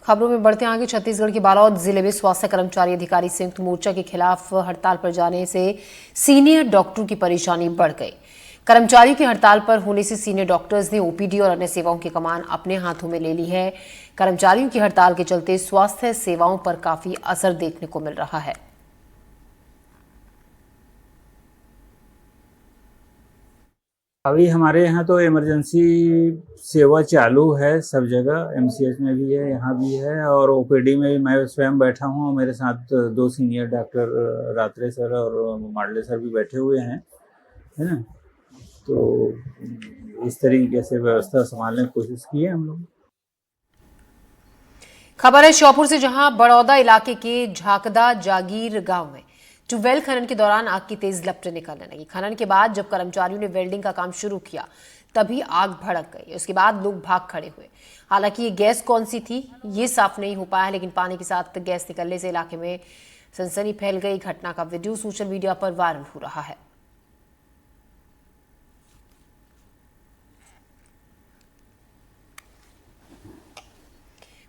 खबरों में बढ़ते आगे, छत्तीसगढ़ के बालोद जिले में स्वास्थ्य कर्मचारी अधिकारी संयुक्त मोर्चा के खिलाफ हड़ताल पर जाने से सीनियर डॉक्टरों की परेशानी बढ़ गई। कर्मचारियों की हड़ताल पर होने से सीनियर डॉक्टर्स ने ओपीडी और अन्य सेवाओं की कमान अपने हाथों में ले ली है। कर्मचारियों की हड़ताल के चलते स्वास्थ्य सेवाओं पर काफी असर देखने को मिल रहा है। अभी हमारे यहाँ तो इमरजेंसी सेवा चालू है, सब जगह एमसीएच में भी है, यहाँ भी है, और ओपीडी में भी मैं स्वयं बैठा हूँ। मेरे साथ 2 सीनियर डॉक्टर रात्रे सर और माडले सर भी बैठे हुए हैं, है ना। तो इस तरीके से व्यवस्था संभालने की कोशिश की है हम लोग। खबर है श्योपुर से, जहां बड़ौदा इलाके के झाकदा जागीर गांव में ट्यूबवेल खनन के दौरान आग की तेज लपटें निकलने लगी। खनन के बाद जब कर्मचारियों ने वेल्डिंग का काम शुरू किया तभी आग भड़क गई। उसके बाद लोग भाग खड़े हुए। हालांकि ये गैस कौन सी थी ये साफ नहीं हो पाया, लेकिन पानी के साथ गैस निकलने से इलाके में सनसनी फैल गई। घटना का वीडियो सोशल मीडिया पर वायरल हो रहा है।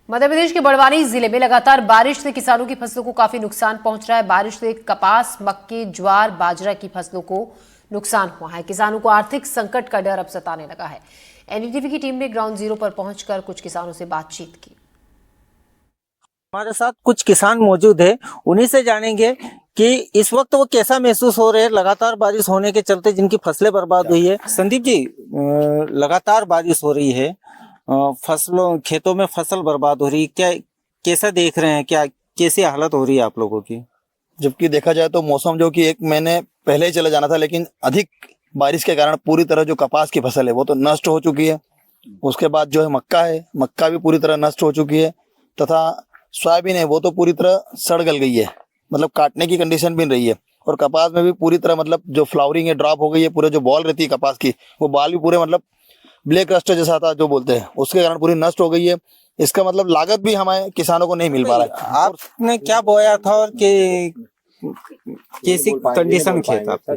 मध्य प्रदेश के बड़वानी जिले में लगातार बारिश से किसानों की फसलों को काफी नुकसान पहुंच रहा है। बारिश से कपास, मक्के, ज्वार, बाजरा की फसलों को नुकसान हुआ है। किसानों को आर्थिक संकट का डर अब सताने लगा है। एनडीटीवी की टीम ने ग्राउंड जीरो पर पहुंचकर कुछ किसानों से बातचीत की। हमारे साथ कुछ किसान मौजूद है, उन्हीं से जानेंगे कि इस वक्त वो कैसा महसूस हो रहे हैं लगातार बारिश होने के चलते जिनकी फसलें बर्बाद हुई है। संदीप जी, लगातार बारिश हो रही है, फसलों खेतों में फसल बर्बाद हो रही है, क्या कैसा देख रहे हैं, क्या कैसी हालत हो रही है आप लोगों की? जबकि देखा जाए तो मौसम जो कि 1 महीने पहले ही चले जाना था, लेकिन अधिक बारिश के कारण पूरी तरह जो कपास की फसल है वो तो नष्ट हो चुकी है। उसके बाद जो है मक्का भी पूरी तरह नष्ट हो चुकी है, तथा सोयाबीन है वो तो पूरी तरह सड़ गल गई है, मतलब काटने की कंडीशन भी नहीं रही है। और कपास में भी पूरी तरह मतलब जो फ्लावरिंग है ड्रॉप हो गई है, पूरे जो बॉल रहती है कपास की वो बाल भी पूरे मतलब ब्लैक रस्ट जैसा था जो बोलते हैं, उसके कारण पूरी नष्ट हो गई है। इसका मतलब लागत भी हमारे किसानों को नहीं मिल पा रहा है। आपने क्या बोया था और कैसी कंडीशन खेत आपका?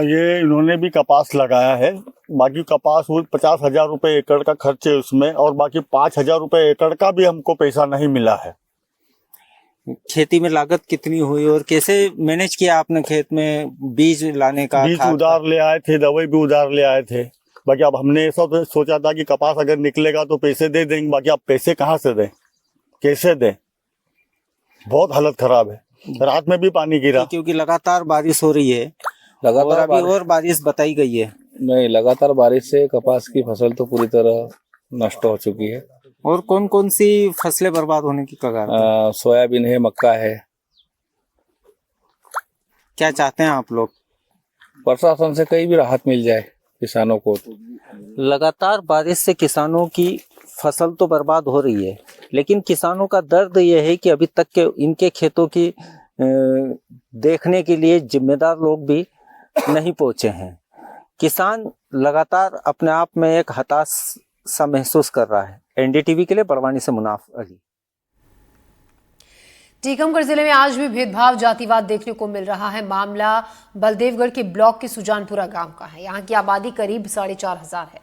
ये इन्होंने भी कपास लगाया है, बाकी कपास 50,000 रुपए एकड़ का खर्च है उसमें, और बाकी 5,000 रुपए एकड़ का भी हमको पैसा नहीं मिला है। खेती में लागत कितनी हुई और कैसे मैनेज किया आपने खेत में बीज लाने का? बीज उधार ले आए थे, दवाई भी उधार ले आए थे। बाकी अब हमने ऐसा तो सोचा था कि कपास अगर निकलेगा तो पैसे दे देंगे, बाकी अब पैसे कहाँ से दें, कैसे दें, बहुत हालत खराब है। रात में भी पानी गिरा क्योंकि लगातार बारिश हो रही है, लगातार अभी और बारिश बताई गई है। नहीं, लगातार बारिश से कपास की फसल तो पूरी तरह नष्ट हो चुकी है। और कौन कौन सी फसलें बर्बाद होने की कगार पर? सोयाबीन है, मक्का है। क्या चाहते हैं आप लोग? प्रशासन से कहीं भी राहत मिल जाए किसानों को। लगातार बारिश से किसानों की फसल तो बर्बाद हो रही है, लेकिन किसानों का दर्द यह है कि अभी तक के इनके खेतों की देखने के लिए जिम्मेदार लोग भी नहीं पहुंचे हैं। किसान लगातार अपने आप में एक हताश सा महसूस कर रहा है। एनडीटीवी के लिए बड़वानी से मुनाफ अली। टीकमगढ़ जिले में आज भी भेदभाव, जातिवाद देखने को मिल रहा है। मामला बलदेवगढ़ के ब्लॉक के सुजानपुरा गांव का है। यहाँ की आबादी करीब 4,500 है,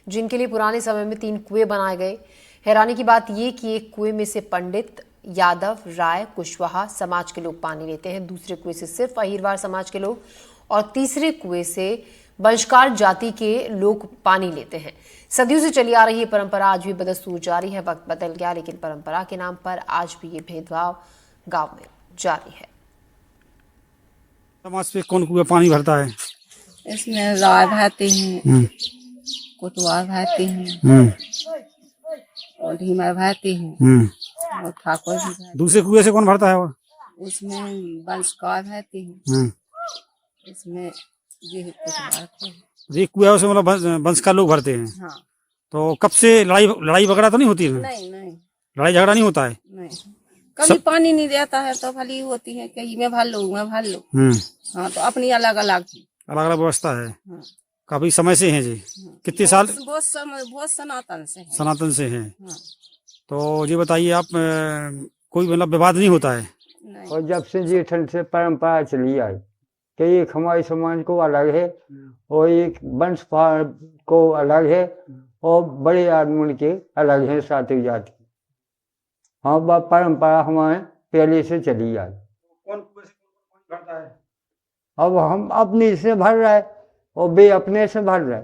जिनके लिए पुराने समय में 3 कुएं बनाए गए। हैरानी की बात यह कि एक कुएं में से पंडित, यादव, राय, कुशवाहा समाज के लोग पानी लेते हैं, दूसरे कुएं से सिर्फ अहिरवार समाज के लोग और तीसरे कुएं से वंशकार जाति के लोग पानी लेते हैं। सदियों से चली आ रही ये परंपरा आज भी बदस्तूर जारी है। वक्त बदल गया, लेकिन परंपरा के नाम पर आज भी ये भेदभाव गांव में जारी है। समाज पे कौन कुएं पानी भरता है? इसमें राय भाती हैं, कुटवा भाती हैं और ढीमर भाती हैं और ठाकुर भी भाती। दूसरे कुएं से कौन भरता है? और उसमें वंशकार भाती हैं, इसमें ये कुटवा को ये कुएं से मतलब वंश का लोग भरते हैं। हाँ। तो कब से लड़ाई वगैरह तो नहीं होती है? नहीं, लड़ाई झगड़ा नहीं होता है? नहीं। कभी पानी नहीं देता है तो भली होती है, कहीं में भर लो, मैं भर लो। हाँ, तो अपनी अलग अलग व्यवस्था है। हाँ। काफी समय से है जी। हाँ। कितने साल? बहुत सनातन से है। सनातन से है। हाँ। तो ये बताइए आप, कोई मतलब विवाद नहीं होता है? नहीं। और जब से जी ठंड से परंपरा चली आई कि एक हमारे समाज को अलग है और एक वंश को अलग है और बड़े आदमी के अलग है, साथी जाति। हाँ परंपरा हमारे पहले से चली आई। कौन कुएं से कौन पानी भरता है? अब हम अपने से भर रहे और वे अपने से भर रहे,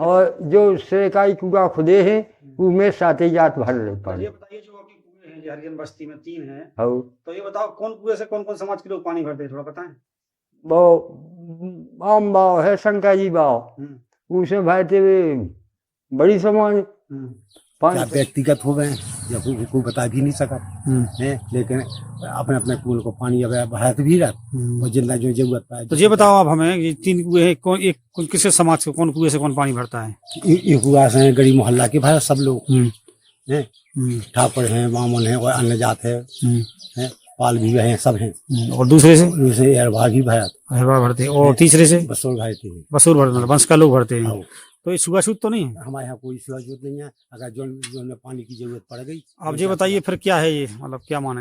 और जो सरकारी कुआ खुदे हैं उनमें साथे जात भर रहे तो पानी। ये बताइए, जो आपके कुएं हैं, जो हरिजन बस्ती में 3 हैं, हो तो ये बताओ कौन कुएं से कौन कौन समाज के लोग पानी भरते हैं, थोड़ा बताएं। वो आम बाव है, शंकर जी बाव, उनसे भरते हुए बड़ी समाज क्या व्यक्तिगत हो गए या कोई बता भी नहीं सका है, लेकिन अपने अपने कुएं को पानी अब भरत भी रहा और जितना जो जरूरत पाए। तो ये बताओ आप हमें, ये 3 कुएं हैं, कौन एक किस समाज से कौन कुएं से कौन पानी भरता है? ये कुआ से गरीब मोहल्ला के भरत सब लोग हैं, ठाकुर हैं, बामन हैं और अन्य जात है, पाल भी हैं, सब हैं। और दूसरे से अरबा भी भरत हरवा भरते हैं, और तीसरे से बसोर भरते हैं। बसूर भरते, वंश का लोग भरते हैं। तो ये छुआछूत तो नहीं है? हमारे यहाँ कोई जरूरत नहीं है, अगर जो पानी की जरूरत पड़ गई। आप ये बताइए फिर क्या है ये, मतलब क्या माने?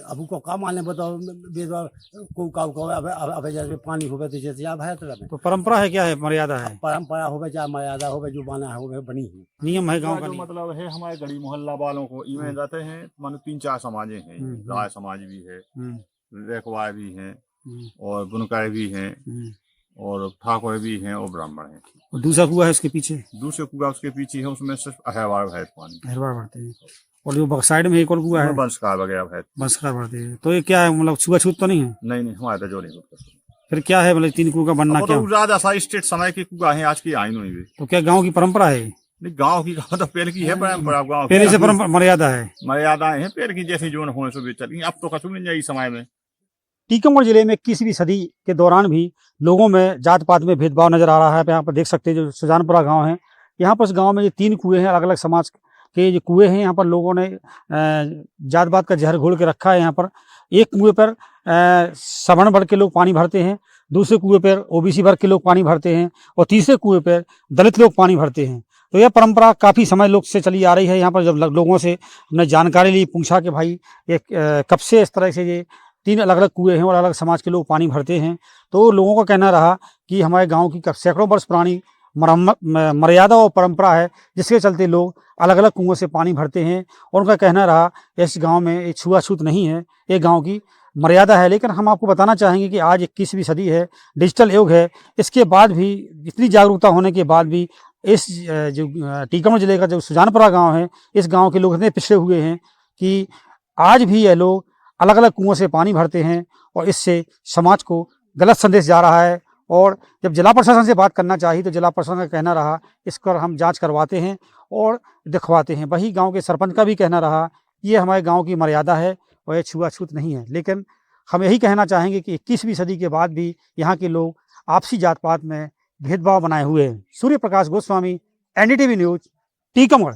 अब को का माने बताओ, अब जैसे पानी होगा तो जैसे आप भरत रहे। तो परंपरा है, क्या है, मर्यादा है? परंपरा होवे चाहे मर्यादा होवे, जो बना होवे बनी है, नियम है गांव का। जो मतलब है हमारे गरीब मोहल्ला वालों को इवें जाते हैं, मानो 3-4 समाजें हैं, राय समाज भी है, रेखवाय भी हैं, और बुनकर भी हैं, और ठाकुर भी हैं, और ब्राह्मण हैं। और दूसरा कुआ है उसके पीछे? दूसरे कुआ उसके पीछे है, उसमें सिर्फ अहवार भैंस पानी, हरवा भरते हैं। और जो साइड में एक और कुआ है, बंसकार वगैरह भैंस। बंसकार भरते हैं। तो ये क्या है, मतलब छुआछूत तो नहीं है? नहीं नहीं, हमारे तो जो नहीं होता। फिर क्या है, मतलब 3 कुओं का बनना क्या? तो ज्यादा सा स्टेट समय के कुआ है, आज की आई नहीं भी। तो क्या गांव की परंपरा है? नहीं, गाँव की तो पहले की है परंपरा, गाँव पहले से परंपरा मर्यादा है, मर्यादाएं हैं पहले की, जैसी जो होने से चली, अब तो कसूर नहीं है इस समय में। टीकमगढ़ जिले में 21वीं सदी के दौरान भी लोगों में जात पात में भेदभाव नजर आ रहा है। यहाँ पर देख सकते हैं जो सुजानपुरा गांव है, यहाँ पर इस गांव में ये 3 कुएं हैं, अलग अलग समाज के जो कुएं हैं। यहाँ पर लोगों ने जात पात का जहर घोल के रखा है। यहाँ पर एक कुएं पर सवर्ण वर्ग के लोग पानी भरते हैं, दूसरे कुएं पर ओबीसी वर्ग के लोग पानी भरते हैं, और तीसरे कुएं पर दलित लोग पानी भरते हैं। तो यह परंपरा काफ़ी समय लोग से चली आ रही है। यहाँ पर जब लोगों से हमने जानकारी ली, पूछा कि भाई ये कब से इस तरह से ये 3 अलग अलग कुएं हैं और अलग समाज के लोग पानी भरते हैं, तो लोगों का कहना रहा कि हमारे गांव की सैकड़ों वर्ष पुरानी मर्यादा और परंपरा है, जिसके चलते लोग अलग अलग कुओं से पानी भरते हैं। और उनका कहना रहा इस गांव में ये छुआछूत नहीं है, ये गांव की मर्यादा है। लेकिन हम आपको बताना चाहेंगे कि आज 21वीं सदी है, डिजिटल युग है, इसके बाद भी इतनी जागरूकता होने के बाद भी इस जो टीकमगढ़ जिले का जो सुजानपुरा गाँव है, इस गाँव के लोग इतने पिछड़े हुए हैं कि आज भी ये लोग अलग अलग कुओं से पानी भरते हैं, और इससे समाज को गलत संदेश जा रहा है। और जब जिला प्रशासन से बात करना चाहिए तो जिला प्रशासन का कहना रहा इस पर हम जांच करवाते हैं और दिखवाते हैं। वही गांव के सरपंच का भी कहना रहा ये हमारे गांव की मर्यादा है और ये छुआछूत नहीं है। लेकिन हम यही कहना चाहेंगे कि 21वीं सदी के बाद भी यहाँ के लोग आपसी जात पात में भेदभाव बनाए हुए हैं। Surya Prakash Goswami, NDTV news, Tikamgarh.